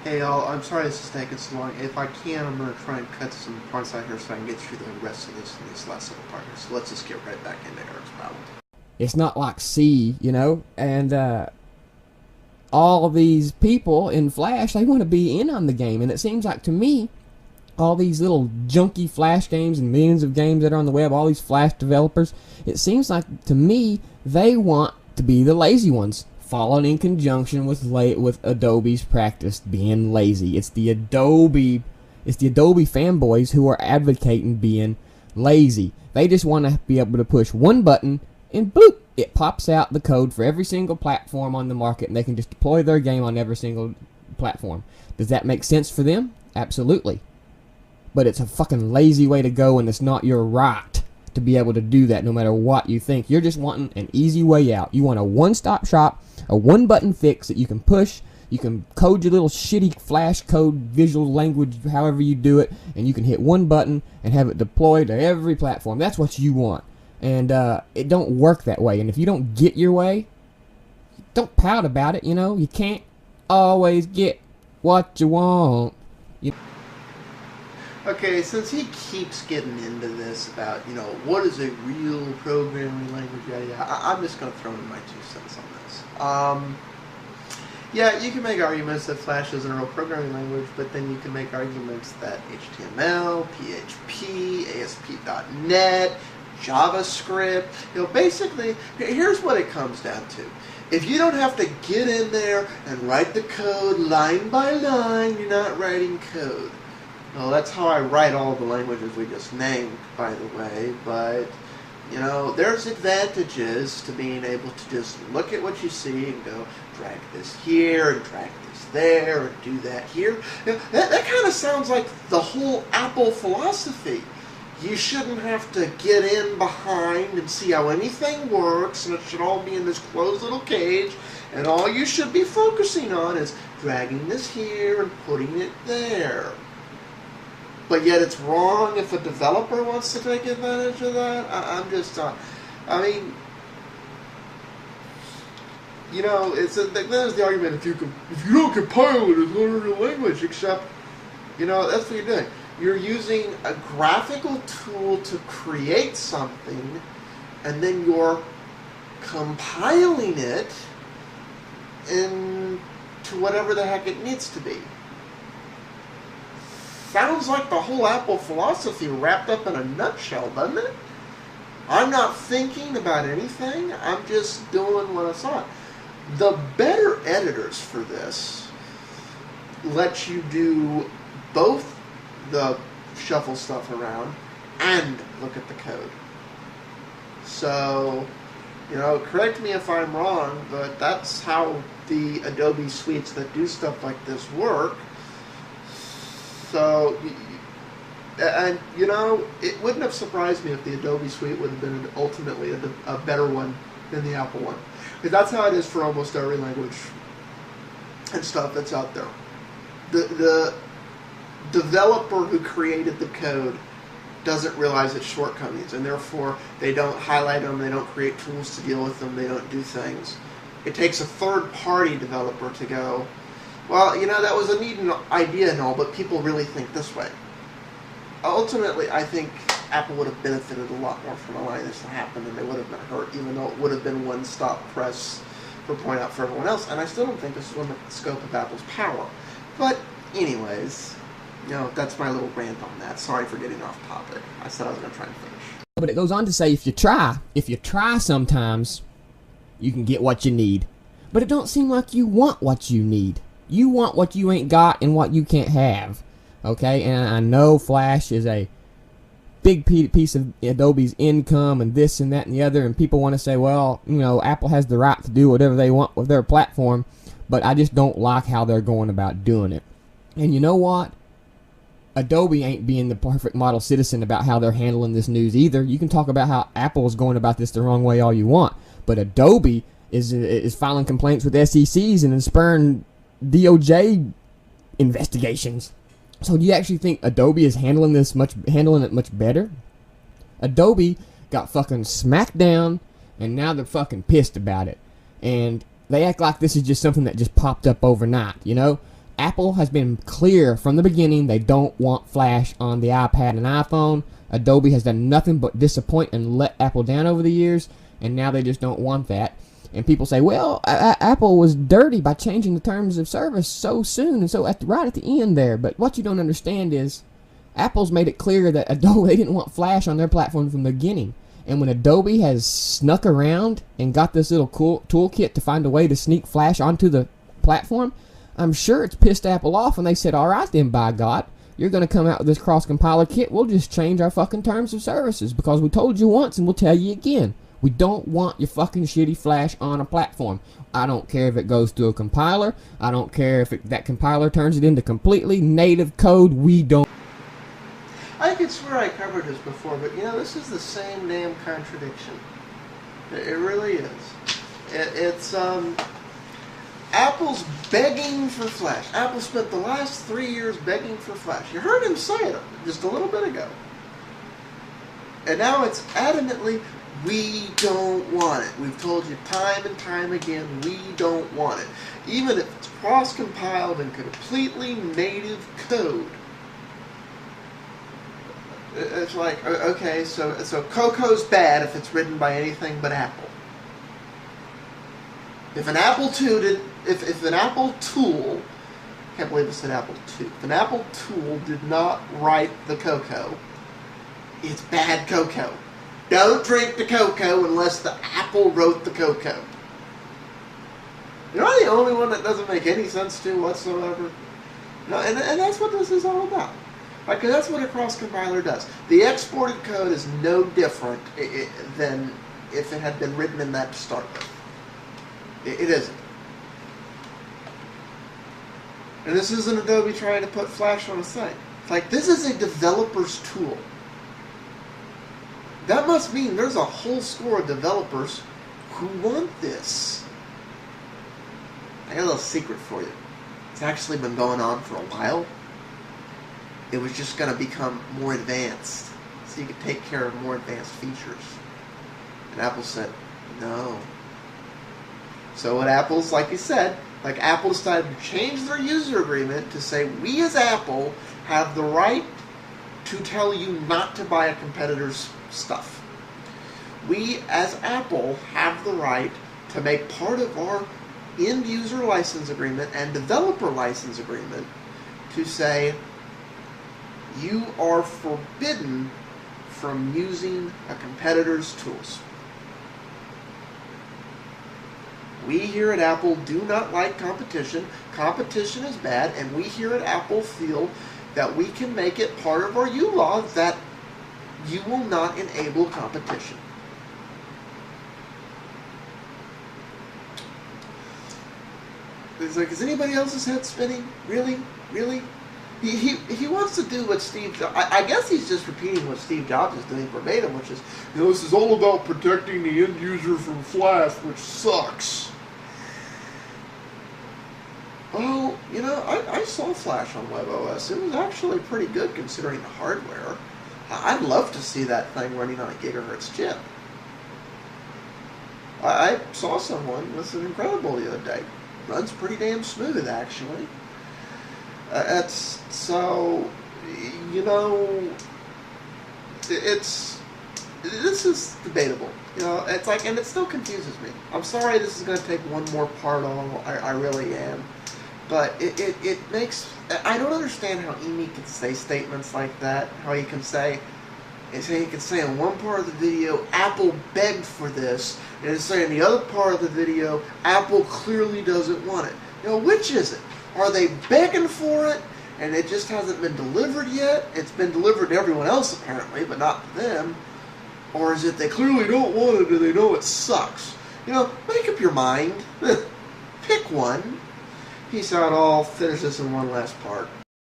Hey all, I'm sorry this is taking so long. If I can, I'm going to try and cut some parts out here so I can get through the rest of this last little part here. So let's just get right back into Eric's problem. It's not like C, and all of these people in Flash, they want to be in on the game. And it seems like to me, all these little junky Flash games and millions of games that are on the web, all these Flash developers, it seems like to me, they want to be the lazy ones, falling in conjunction with Adobe's practice being lazy. It's the Adobe fanboys who are advocating being lazy. They just want to be able to push one button and boop, it pops out the code for every single platform on the market, and they can just deploy their game on every single platform. Does that make sense for them? Absolutely. But it's a fucking lazy way to go, and it's not your right to be able to do that no matter what you think. You're just wanting an easy way out. You want a one-stop shop, a one-button fix that you can push. You can code your little shitty Flash code, visual language, however you do it, and you can hit one button and have it deployed to every platform. That's what you want. And it don't work that way. And if you don't get your way, don't pout about it, You can't always get what you want. Okay, since he keeps getting into this about, what is a real programming language, I'm just going to throw in my 2 cents on this. Yeah, you can make arguments that Flash isn't a real programming language, but then you can make arguments that HTML, PHP, ASP.NET, JavaScript, basically, here's what it comes down to. If you don't have to get in there and write the code line by line, you're not writing code. Well, that's how I write all the languages we just named, by the way, but, there's advantages to being able to just look at what you see and go, drag this here, and drag this there, and do that here. That kind of sounds like the whole Apple philosophy. You shouldn't have to get in behind and see how anything works, and it should all be in this closed little cage, and all you should be focusing on is dragging this here and putting it there. But yet it's wrong if a developer wants to take advantage of that? I'm just not. There's the argument, if you don't compile it, it's not a real language, except, that's what you're doing. You're using a graphical tool to create something, and then you're compiling it into whatever the heck it needs to be. Sounds like the whole Apple philosophy wrapped up in a nutshell, doesn't it? I'm not thinking about anything. I'm just doing what I saw. The better editors for this let you do both the shuffle stuff around and look at the code. So, correct me if I'm wrong, but that's how the Adobe suites that do stuff like this work. So, and it wouldn't have surprised me if the Adobe suite would have been ultimately a better one than the Apple one. Because that's how it is for almost every language and stuff that's out there. The developer who created the code doesn't realize its shortcomings, and therefore they don't highlight them, they don't create tools to deal with them, they don't do things. It takes a third-party developer to go, well, that was a neat idea and all, but people really think this way. Ultimately, I think Apple would have benefited a lot more from allowing this to happen than they would have been hurt, even though it would have been one-stop press for point out for everyone else. And I still don't think this would limit the scope of Apple's power. But anyways, that's my little rant on that. Sorry for getting off topic. I said I was going to try and finish. But it goes on to say if you try sometimes, you can get what you need. But it don't seem like you want what you need. You want what you ain't got and what you can't have. Okay? And I know Flash is a big piece of Adobe's income and this and that and the other, and people want to say, well, Apple has the right to do whatever they want with their platform, but I just don't like how they're going about doing it. And you know what? Adobe ain't being the perfect model citizen about how they're handling this news either. You can talk about how Apple is going about this the wrong way all you want, but Adobe is filing complaints with SECs and spurring DOJ investigations. So do you actually think Adobe is handling it much better? Adobe got fucking smacked down, and now they're fucking pissed about it. And they act like this is just something that just popped up overnight, Apple has been clear from the beginning they don't want Flash on the iPad and iPhone. Adobe has done nothing but disappoint and let Apple down over the years, and now they just don't want that. And people say, well, Apple was dirty by changing the terms of service so soon and so right at the end there. But what you don't understand is Apple's made it clear that Adobe, they didn't want Flash on their platform from the beginning. And when Adobe has snuck around and got this little cool toolkit to find a way to sneak Flash onto the platform, I'm sure it's pissed Apple off, and they said, all right then, by God, you're going to come out with this cross-compiler kit, we'll just change our fucking terms of services, because we told you once and we'll tell you again. We don't want your fucking shitty Flash on a platform. I don't care if it goes through a compiler. I don't care if that compiler turns it into completely native code. We don't. I could swear I covered this before, but this is the same damn contradiction. It really is. It's Apple's begging for Flash. Apple spent the last 3 years begging for Flash. You heard him say it just a little bit ago. And now it's adamantly, we don't want it. We've told you time and time again, we don't want it. Even if it's cross-compiled and completely native code. It's like, okay, so Cocoa's bad if it's written by anything but Apple. If an Apple tool if an Apple tool, I can't believe I said Apple II. If an Apple tool did not write the Cocoa, it's bad cocoa. Don't drink the cocoa unless the Apple wrote the Cocoa. You're not the only one that doesn't make any sense to whatsoever. And that's what this is all about. Because that's what a cross-compiler does. The exported code is no different than if it had been written in that to start with. It isn't. And this isn't Adobe trying to put Flash on a site. It's like, this is a developer's tool. That must mean there's a whole score of developers who want this. I got a little secret for you. It's actually been going on for a while. It was just going to become more advanced, so you could take care of more advanced features. And Apple said, no. So what Apple's, like you said, like Apple decided to change their user agreement to say, we as Apple have the right to tell you not to buy a competitor's stuff. We as Apple have the right to make part of our end user license agreement and developer license agreement to say, you are forbidden from using a competitor's tools. We here at Apple do not like competition. Competition is bad, and we here at Apple feel that we can make it part of our U-Law that you will not enable competition. It's like, is anybody else's head spinning? Really? Really? He wants to do what Steve Jobs... I guess he's just repeating what Steve Jobs is doing verbatim, which is, this is all about protecting the end user from Flash, which sucks. Well, I saw Flash on WebOS. It was actually pretty good considering the hardware. I'd love to see that thing running on a gigahertz chip. I saw someone with an Incredible the other day. Runs pretty damn smooth, actually. This is debatable. It's like, and it still confuses me. I'm sorry this is going to take one more part on. I really am. But it makes, I don't understand how Emeek can say statements like that. How he can say in one part of the video, Apple begged for this, and it's saying in the other part of the video, Apple clearly doesn't want it. Which is it? Are they begging for it, and it just hasn't been delivered yet? It's been delivered to everyone else, apparently, but not to them. Or is it they clearly don't want it, and they know it sucks? Make up your mind. Pick one. Peace out all. Finish this in one last part.